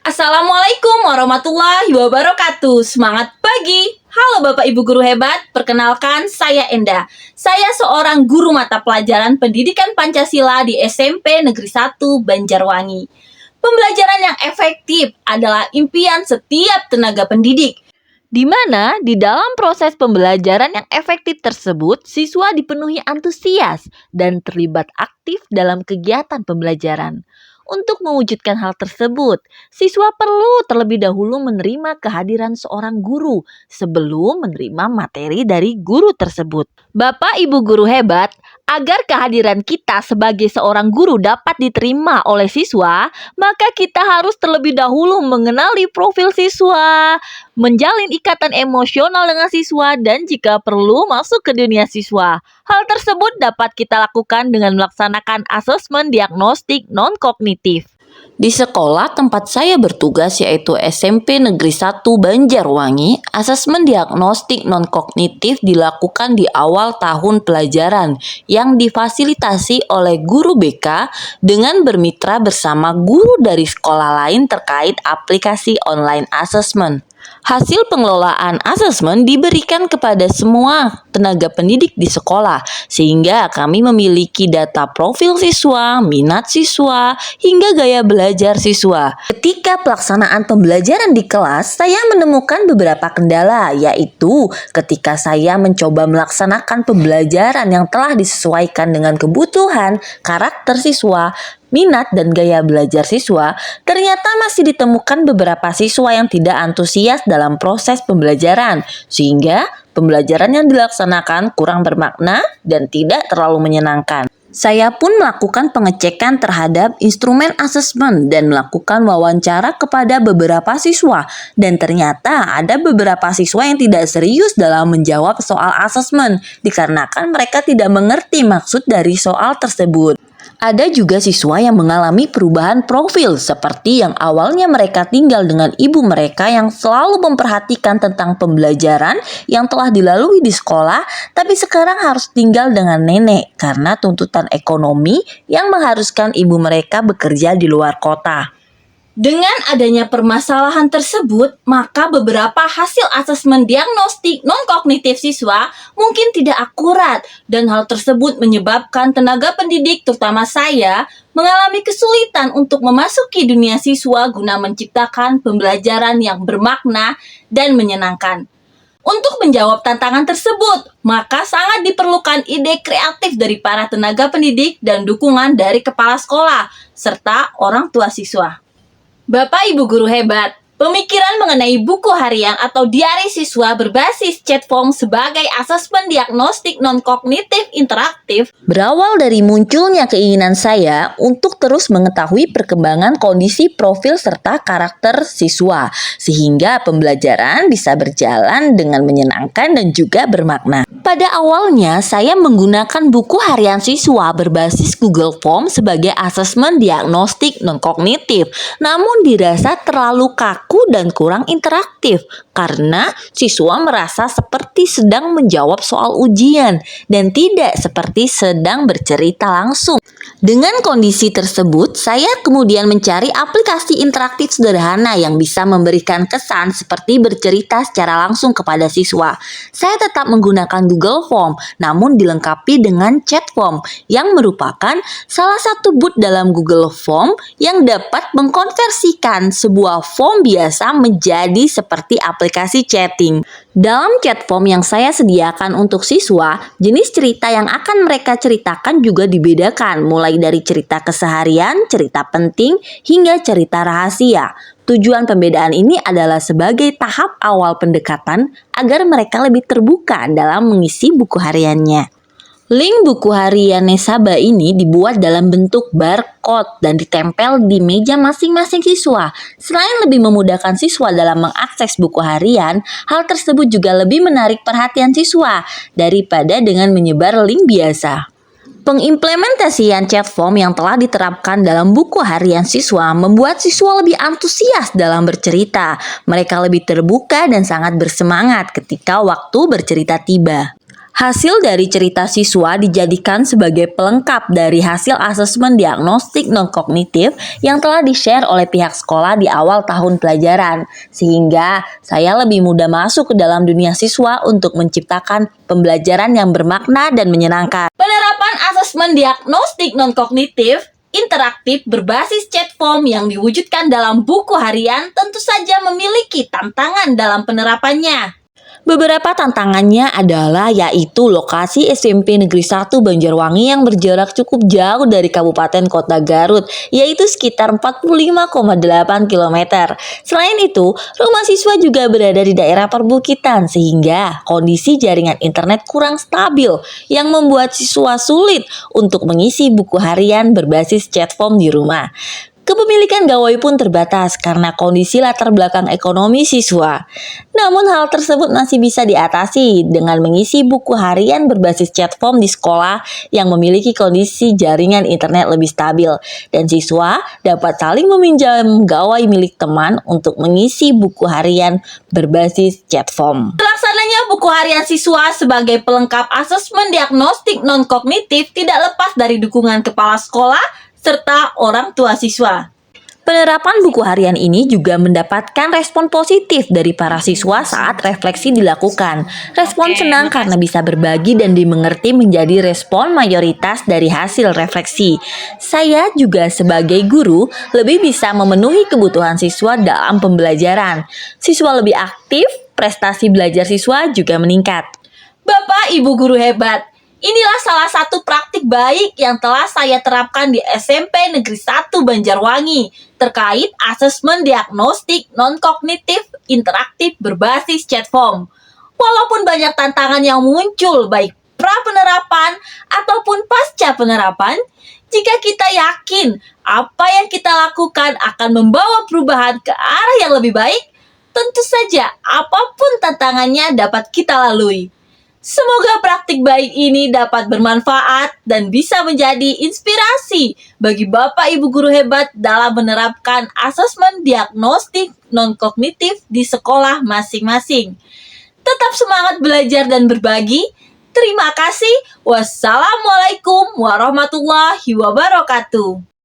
Assalamualaikum warahmatullahi wabarakatuh. Semangat pagi. Halo Bapak Ibu guru hebat, perkenalkan saya Enda. Saya seorang guru mata pelajaran pendidikan Pancasila di SMP Negeri 1 Banjarwangi. Pembelajaran yang efektif adalah impian setiap tenaga pendidik, di mana di dalam proses pembelajaran yang efektif tersebut, siswa dipenuhi antusias dan terlibat aktif dalam kegiatan pembelajaran. Untuk mewujudkan hal tersebut, siswa perlu terlebih dahulu menerima kehadiran seorang guru sebelum menerima materi dari guru tersebut. Bapak Ibu guru hebat, agar kehadiran kita sebagai seorang guru dapat diterima oleh siswa, maka kita harus terlebih dahulu mengenali profil siswa, menjalin ikatan emosional dengan siswa, dan jika perlu masuk ke dunia siswa. Hal tersebut dapat kita lakukan dengan melaksanakan asesmen diagnostik non-kognitif. Di sekolah tempat saya bertugas yaitu SMP Negeri 1 Banjarwangi, asesmen diagnostik non-kognitif dilakukan di awal tahun pelajaran yang difasilitasi oleh guru BK dengan bermitra bersama guru dari sekolah lain terkait aplikasi online asesmen. Hasil pengelolaan asesmen diberikan kepada semua tenaga pendidik di sekolah, sehingga kami memiliki data profil siswa, minat siswa, hingga gaya belajar siswa. Ketika pelaksanaan pembelajaran di kelas, saya menemukan beberapa kendala, yaitu ketika saya mencoba melaksanakan pembelajaran yang telah disesuaikan dengan kebutuhan, karakter siswa, minat dan gaya belajar siswa, ternyata masih ditemukan beberapa siswa yang tidak antusias dalam proses pembelajaran, sehingga pembelajaran yang dilaksanakan kurang bermakna dan tidak terlalu menyenangkan. Saya pun melakukan pengecekan terhadap instrumen asesmen dan melakukan wawancara kepada beberapa siswa, dan ternyata ada beberapa siswa yang tidak serius dalam menjawab soal asesmen dikarenakan mereka tidak mengerti maksud dari soal tersebut. Ada juga siswa yang mengalami perubahan profil, seperti yang awalnya mereka tinggal dengan ibu mereka yang selalu memperhatikan tentang pembelajaran yang telah dilalui di sekolah, tapi sekarang harus tinggal dengan nenek karena tuntutan ekonomi yang mengharuskan ibu mereka bekerja di luar kota. Dengan adanya permasalahan tersebut, maka beberapa hasil asesmen diagnostik non-kognitif siswa mungkin tidak akurat, dan hal tersebut menyebabkan tenaga pendidik, terutama saya, mengalami kesulitan untuk memasuki dunia siswa guna menciptakan pembelajaran yang bermakna dan menyenangkan. Untuk menjawab tantangan tersebut, maka sangat diperlukan ide kreatif dari para tenaga pendidik dan dukungan dari kepala sekolah, serta orang tua siswa. Bapak Ibu guru hebat, pemikiran mengenai buku harian atau diari siswa berbasis chat form sebagai asesmen diagnostik non-kognitif interaktif berawal dari munculnya keinginan saya untuk terus mengetahui perkembangan kondisi profil serta karakter siswa, sehingga pembelajaran bisa berjalan dengan menyenangkan dan juga bermakna. Pada awalnya, saya menggunakan buku harian siswa berbasis Google Form sebagai asesmen diagnostik non-kognitif, namun dirasa terlalu kaku dan kurang interaktif karena siswa merasa seperti sedang menjawab soal ujian dan tidak seperti sedang bercerita langsung. Dengan kondisi tersebut, saya kemudian mencari aplikasi interaktif sederhana yang bisa memberikan kesan seperti bercerita secara langsung kepada siswa. Saya tetap menggunakan Google Form, namun dilengkapi dengan chat form yang merupakan salah satu bot dalam Google Form yang dapat mengkonversikan sebuah form biasa menjadi seperti aplikasi chatting. Dalam chat form yang saya sediakan untuk siswa, jenis cerita yang akan mereka ceritakan juga dibedakan, mulai dari cerita keseharian, cerita penting, hingga cerita rahasia. Tujuan pembedaan ini adalah sebagai tahap awal pendekatan agar mereka lebih terbuka dalam mengisi buku hariannya. Link buku harian Nesaba ini dibuat dalam bentuk barcode dan ditempel di meja masing-masing siswa. Selain lebih memudahkan siswa dalam mengakses buku harian, hal tersebut juga lebih menarik perhatian siswa daripada dengan menyebar link biasa. Pengimplementasian chat form yang telah diterapkan dalam buku harian siswa membuat siswa lebih antusias dalam bercerita. Mereka lebih terbuka dan sangat bersemangat ketika waktu bercerita tiba. Hasil dari cerita siswa dijadikan sebagai pelengkap dari hasil asesmen diagnostik non-kognitif yang telah di-share oleh pihak sekolah di awal tahun pelajaran. Sehingga saya lebih mudah masuk ke dalam dunia siswa untuk menciptakan pembelajaran yang bermakna dan menyenangkan. Penerapan asesmen diagnostik non-kognitif interaktif berbasis chat form yang diwujudkan dalam buku harian tentu saja memiliki tantangan dalam penerapannya. Beberapa tantangannya adalah yaitu lokasi SMP Negeri 1 Banjarwangi yang berjarak cukup jauh dari Kabupaten Kota Garut, yaitu sekitar 45,8 km. Selain itu, rumah siswa juga berada di daerah perbukitan sehingga kondisi jaringan internet kurang stabil yang membuat siswa sulit untuk mengisi buku harian berbasis chat form di rumah. Kepemilikan gawai pun terbatas karena kondisi latar belakang ekonomi siswa. Namun hal tersebut masih bisa diatasi dengan mengisi buku harian berbasis chat form di sekolah yang memiliki kondisi jaringan internet lebih stabil. Dan siswa dapat saling meminjam gawai milik teman untuk mengisi buku harian berbasis chat form. Terlaksananya buku harian siswa sebagai pelengkap asesmen diagnostik non-kognitif tidak lepas dari dukungan kepala sekolah serta orang tua siswa. Penerapan buku harian ini juga mendapatkan respon positif dari para siswa saat refleksi dilakukan. Respon senang karena bisa berbagi dan dimengerti menjadi respon mayoritas dari hasil refleksi. Saya juga sebagai guru lebih bisa memenuhi kebutuhan siswa dalam pembelajaran. Siswa lebih aktif, prestasi belajar siswa juga meningkat. Bapak Ibu guru hebat, inilah salah satu praktik baik yang telah saya terapkan di SMP Negeri 1 Banjarwangi terkait asesmen diagnostik non-kognitif interaktif berbasis chat form. Walaupun banyak tantangan yang muncul baik pra-penerapan ataupun pasca penerapan, jika kita yakin apa yang kita lakukan akan membawa perubahan ke arah yang lebih baik, tentu saja apapun tantangannya dapat kita lalui. Semoga praktik baik ini dapat bermanfaat dan bisa menjadi inspirasi bagi Bapak Ibu guru hebat dalam menerapkan asesmen diagnostik non-kognitif di sekolah masing-masing. Tetap semangat belajar dan berbagi. Terima kasih. Wassalamualaikum warahmatullahi wabarakatuh.